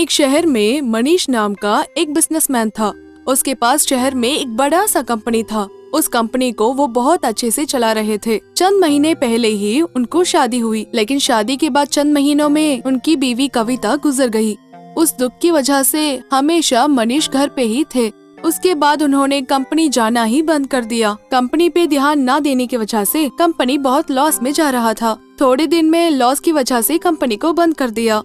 एक शहर में मनीष नाम का एक बिजनेसमैन था। उसके पास शहर में एक बड़ा सा कंपनी था। उस कंपनी को वो बहुत अच्छे से चला रहे थे। चंद महीने पहले ही उनको शादी हुई, लेकिन शादी के बाद चंद महीनों में उनकी बीवी कविता गुजर गई। उस दुख की वजह से हमेशा मनीष घर पे ही थे। उसके बाद उन्होंने कंपनी जाना ही बंद कर दिया। कंपनी पे ध्यान न देने की वजह से कंपनी बहुत लॉस में जा रहा था। थोड़े दिन में लॉस की वजह से कंपनी को बंद कर दिया।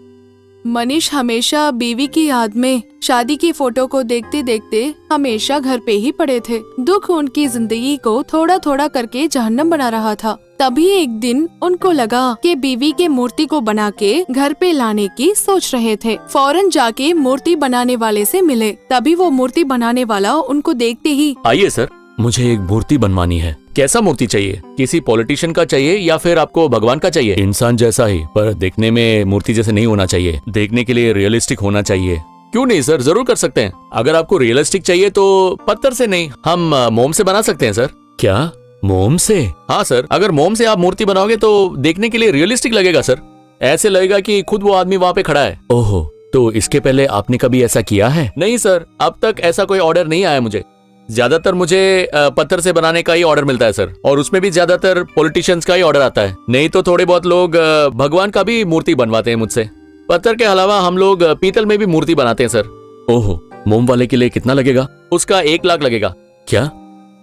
मनीष हमेशा बीवी की याद में शादी की फोटो को देखते देखते हमेशा घर पे ही पड़े थे। दुख उनकी जिंदगी को थोड़ा थोड़ा करके जहन्नम बना रहा था। तभी एक दिन उनको लगा कि बीवी के मूर्ति को बना के घर पे लाने की सोच रहे थे। फौरन जाके मूर्ति बनाने वाले से मिले। तभी वो मूर्ति बनाने वाला उनको देखते ही, आइए सर, मुझे एक मूर्ति बनवानी है। कैसा मूर्ति चाहिए? किसी पॉलिटिशियन का चाहिए या फिर आपको भगवान का चाहिए? इंसान जैसा ही, पर देखने में मूर्ति जैसे नहीं होना चाहिए। देखने के लिए रियलिस्टिक होना चाहिए। क्यों नहीं सर, जरूर कर सकते हैं। अगर आपको रियलिस्टिक चाहिए तो पत्थर से नहीं, हम मोम से बना सकते हैं सर। क्या मोम से? हाँ सर, अगर मोम से आप मूर्ति बनाओगे तो देखने के लिए रियलिस्टिक लगेगा सर। ऐसे लगेगा कि खुद वो आदमी वहाँ पे खड़ा है। ओहो, तो इसके पहले आपने कभी ऐसा किया है? नहीं सर, अब तक ऐसा कोई ऑर्डर नहीं आया मुझे। ज्यादातर मुझे पत्थर से बनाने का ही ऑर्डर मिलता है सर, और उसमें भी ज्यादातर पॉलिटिशियंस का ही ऑर्डर आता है। नहीं तो थोड़े बहुत लोग भगवान का भी मूर्ति बनवाते हैं मुझसे। पत्थर के अलावा हम लोग पीतल में भी मूर्ति बनाते हैं सर। ओहो, मोम वाले के लिए कितना लगेगा? उसका 1 लाख लगेगा। क्या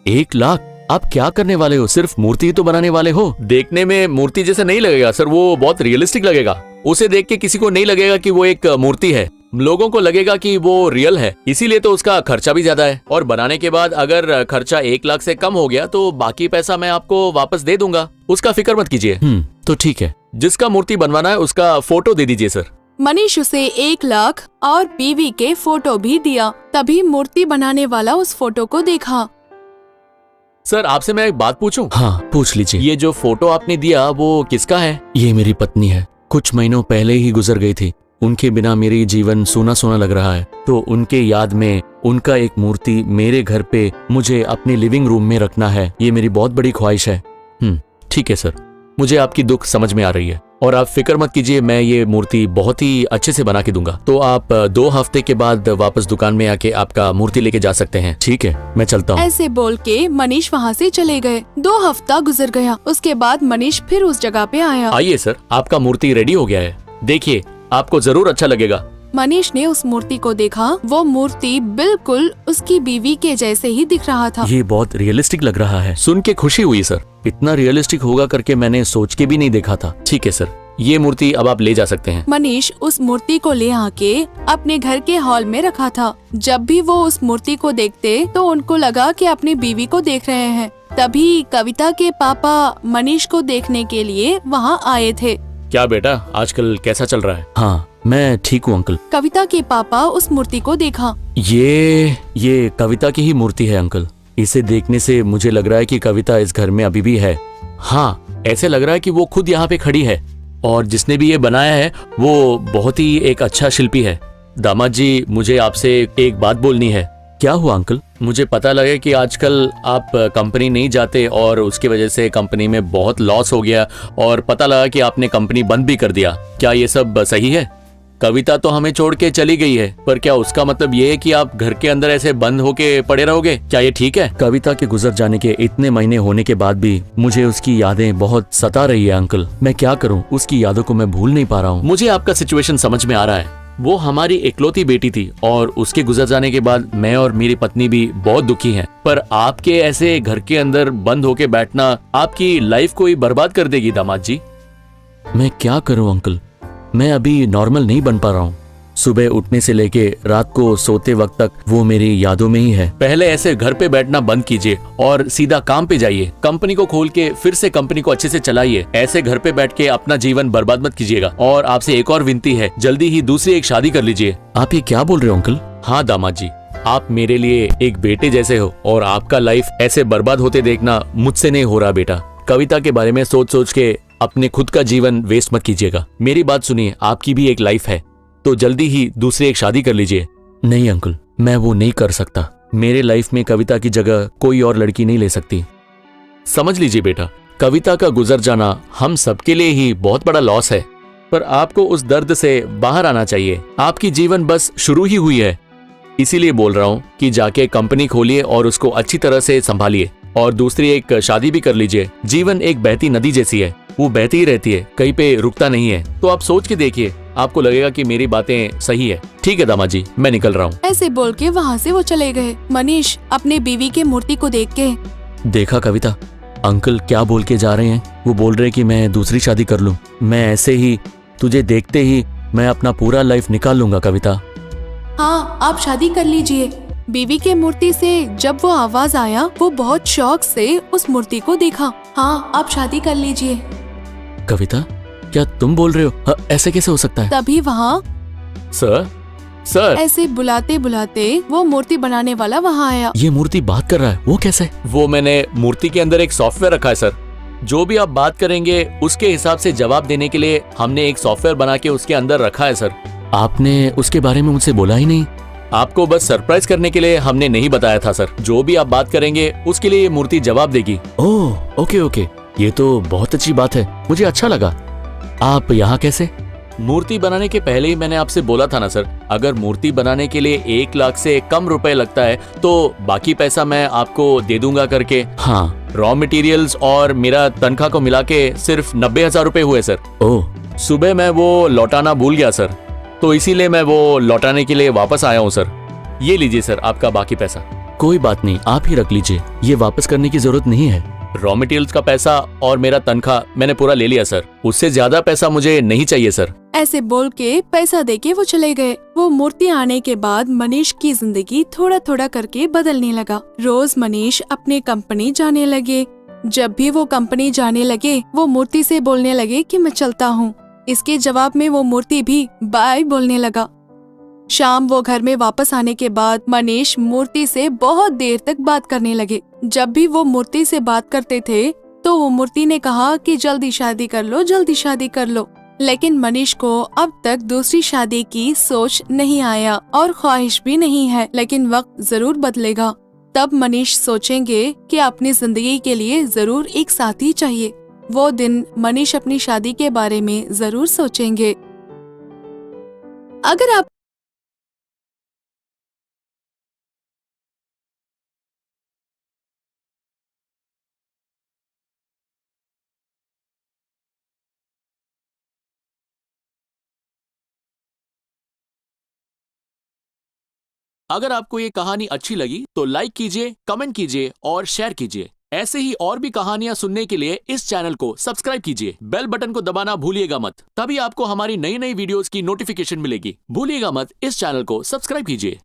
1 लाख? आप क्या करने वाले हो? सिर्फ मूर्ति ही तो बनाने वाले हो। देखने में मूर्ति जैसे नहीं लगेगा सर, वो बहुत रियलिस्टिक लगेगा। उसे देख के किसी को नहीं लगेगा कि वो एक मूर्ति है, लोगों को लगेगा कि वो रियल है। इसीलिए तो उसका खर्चा भी ज्यादा है। और बनाने के बाद अगर खर्चा 1 लाख से कम हो गया तो बाकी पैसा मैं आपको वापस दे दूंगा। उसका फिक्र मत कीजिए। तो ठीक है, जिसका मूर्ति बनवाना है उसका फोटो दे दीजिए सर। मनीष उसे 1 लाख और बीवी के फोटो भी दिया। तभी मूर्ति बनाने वाला उस फोटो को देखा। सर, आपसे मैं एक बात पूछूं? हाँ, पूछ लीजिए। ये जो फोटो आपने दिया वो किसका है? ये मेरी पत्नी है। कुछ महीनों पहले ही गुजर गई थी। उनके बिना मेरी जीवन सूना सूना लग रहा है, तो उनके याद में उनका एक मूर्ति मेरे घर पे मुझे अपने लिविंग रूम में रखना है। ये मेरी बहुत बड़ी ख्वाहिश है। ठीक है सर, मुझे आपकी दुख समझ में आ रही है, और आप फिक्र मत कीजिए, मैं ये मूर्ति बहुत ही अच्छे से बना के दूंगा। तो आप 2 हफ्ते के बाद वापस दुकान में आके आपका मूर्ति लेके जा सकते हैं। ठीक है, मैं चलता हूँ। ऐसे बोल के मनीष वहाँ से चले गए। 2 हफ्ता गुजर गया। उसके बाद मनीष फिर उस जगह पे आया। आइए सर, आपका मूर्ति रेडी हो गया है। देखिए, आपको जरूर अच्छा लगेगा। मनीष ने उस मूर्ति को देखा। वो मूर्ति बिल्कुल उसकी बीवी के जैसे ही दिख रहा था। ये बहुत रियलिस्टिक लग रहा है। सुन के खुशी हुई सर। इतना रियलिस्टिक होगा करके मैंने सोच के भी नहीं देखा था। ठीक है सर, ये मूर्ति अब आप ले जा सकते हैं। मनीष उस मूर्ति को ले आके अपने घर के हॉल में रखा था। जब भी वो उस मूर्ति को देखते तो उनको लगा कि अपनी बीवी को देख रहे हैं। तभी कविता के पापा मनीष को देखने के लिए वहाँ आए थे। क्या बेटा, आजकल कैसा चल रहा है? हाँ, मैं ठीक हूँ अंकल। कविता के पापा उस मूर्ति को देखा। ये कविता की ही मूर्ति है अंकल। इसे देखने से मुझे लग रहा है कि कविता इस घर में अभी भी है। हाँ, ऐसे लग रहा है कि वो खुद यहाँ पे खड़ी है, और जिसने भी ये बनाया है वो बहुत ही एक अच्छा शिल्पी है। दामाद जी, मुझे आपसे एक बात बोलनी है। क्या हुआ अंकल? मुझे पता लगा कि आजकल आप कंपनी नहीं जाते और उसकी वजह से कंपनी में बहुत लॉस हो गया, और पता लगा कि आपने कंपनी बंद भी कर दिया। क्या ये सब सही है? कविता तो हमें छोड़ के चली गई है, पर क्या उसका मतलब ये है कि आप घर के अंदर ऐसे बंद होके पड़े रहोगे? क्या ये ठीक है? कविता के गुजर जाने के इतने महीने होने के बाद भी मुझे उसकी यादें बहुत सता रही है अंकल। मैं क्या करूं, उसकी यादों को मैं भूल नहीं पा रहा हूं। मुझे आपका सिचुएशन समझ में आ रहा है। वो हमारी इकलौती बेटी थी, और उसके गुजर जाने के बाद मैं और मेरी पत्नी भी बहुत दुखी हैं। पर आपके ऐसे घर के अंदर बंद होके बैठना आपकी लाइफ को ही बर्बाद कर देगी दामाद जी। मैं क्या करूं अंकल, मैं अभी नॉर्मल नहीं बन पा रहा हूँ। सुबह उठने से लेके रात को सोते वक्त तक वो मेरी यादों में ही है। पहले ऐसे घर पे बैठना बंद कीजिए और सीधा काम पे जाइए। कंपनी को खोल के फिर से कंपनी को अच्छे से चलाइए। ऐसे घर पे बैठ के अपना जीवन बर्बाद मत कीजिएगा। और आपसे एक और विनती है, जल्दी ही दूसरी एक शादी कर लीजिए। आप ये क्या बोल रहे हो अंकल? हाँ दामाद जी, आप मेरे लिए एक बेटे जैसे हो, और आपका लाइफ ऐसे बर्बाद होते देखना मुझसे नहीं हो रहा बेटा। कविता के बारे में सोच सोच के अपने खुद का जीवन वेस्ट मत कीजिएगा। मेरी बात सुनिए, आपकी भी एक लाइफ है, तो जल्दी ही दूसरी एक शादी कर लीजिए। नहीं अंकल, मैं वो नहीं कर सकता। मेरे लाइफ में कविता की जगह कोई और लड़की नहीं ले सकती। समझ लीजिए बेटा, कविता का गुजर जाना हम सबके लिए ही बहुत बड़ा लॉस है। पर आपको उस दर्द से बाहर आना चाहिए। आपकी जीवन बस शुरू ही हुई है। इसीलिए बोल रहा हूँ कि जाके कंपनी खोलिए और उसको अच्छी तरह से संभालिए, और दूसरी एक शादी भी कर लीजिए। जीवन एक बहती नदी जैसी है, वो बहती ही रहती है, कहीं पे रुकता नहीं है। तो आप सोच के देखिए, आपको लगेगा कि मेरी बातें सही है। ठीक है दामाद जी, मैं निकल रहा हूँ। ऐसे बोल के वहाँ से वो चले गए। मनीष अपने बीवी के मूर्ति को देख के, देखा कविता, अंकल क्या बोल के जा रहे हैं। वो बोल रहे कि मैं दूसरी शादी कर लूं। मैं ऐसे ही तुझे देखते ही मैं अपना पूरा लाइफ निकाल लूंगा कविता। हाँ आप शादी कर लीजिए। बीवी के मूर्ति से जब वो आवाज आया, वो बहुत शौक से उस मूर्ति को देखा। हाँ आप शादी कर लीजिए। कविता, क्या तुम बोल रहे हो? ऐसे कैसे हो सकता है? तभी वहाँ सर, सर, ऐसे बुलाते बुलाते वो मूर्ति बनाने वाला वहाँ आया। ये मूर्ति बात कर रहा है, वो कैसे? वो मैंने मूर्ति के अंदर एक सॉफ्टवेयर रखा है सर। जो भी आप बात करेंगे उसके हिसाब से जवाब देने के लिए हमने एक सॉफ्टवेयर बना के उसके अंदर रखा है सर। आपने उसके बारे में मुझसे बोला ही नहीं। आपको बस सरप्राइज करने के लिए हमने नहीं बताया था सर। जो भी आप बात करेंगे उसके लिए ये मूर्ति जवाब देगी। ओह ओके ओके, ये तो बहुत अच्छी बात है, मुझे अच्छा लगा। आप यहाँ कैसे? मूर्ति बनाने के पहले ही मैंने आपसे बोला था ना सर, अगर मूर्ति बनाने के लिए 1 लाख से कम रुपए लगता है तो बाकी पैसा मैं आपको दे दूंगा करके। हाँ, रॉ मटेरियल्स और मेरा तनख्वाह को मिला के सिर्फ 90,000 रुपए हुए सर। ओह, सुबह मैं वो लौटाना भूल गया सर, तो इसीलिए मैं वो लौटाने के लिए वापस आया हूँ सर। ये लीजिए सर आपका बाकी पैसा। कोई बात नहीं, आप ही रख लीजिए, ये वापस करने की जरूरत नहीं है। रॉ मटेरियल्स का पैसा और मेरा तनख्वाह मैंने पूरा ले लिया सर, उससे ज्यादा पैसा मुझे नहीं चाहिए सर। ऐसे बोल के पैसा देके वो चले गए। वो मूर्ति आने के बाद मनीष की जिंदगी थोड़ा थोड़ा करके बदलने लगा। रोज मनीष अपने कंपनी जाने लगे। जब भी वो कंपनी जाने लगे, वो मूर्ति से बोलने लगे कि मैं चलता हूँ। इसके जवाब में वो मूर्ति भी बाय बोलने लगा। शाम वो घर में वापस आने के बाद मनीष मूर्ति से बहुत देर तक बात करने लगे। जब भी वो मूर्ति से बात करते थे तो वो मूर्ति ने कहा कि जल्दी शादी कर लो, जल्दी शादी कर लो। लेकिन मनीष को अब तक दूसरी शादी की सोच नहीं आया और ख्वाहिश भी नहीं है। लेकिन वक्त जरूर बदलेगा, तब मनीष सोचेंगे कि अपनी जिंदगी के लिए जरूर एक साथी चाहिए। वो दिन मनीष अपनी शादी के बारे में जरूर सोचेंगे। अगर आप अगर आपको ये कहानी अच्छी लगी तो लाइक कीजिए, कमेंट कीजिए और शेयर कीजिए। ऐसे ही और भी कहानियां सुनने के लिए इस चैनल को सब्सक्राइब कीजिए। बेल बटन को दबाना भूलिएगा मत, तभी आपको हमारी नई नई वीडियोस की नोटिफिकेशन मिलेगी। भूलिएगा मत, इस चैनल को सब्सक्राइब कीजिए।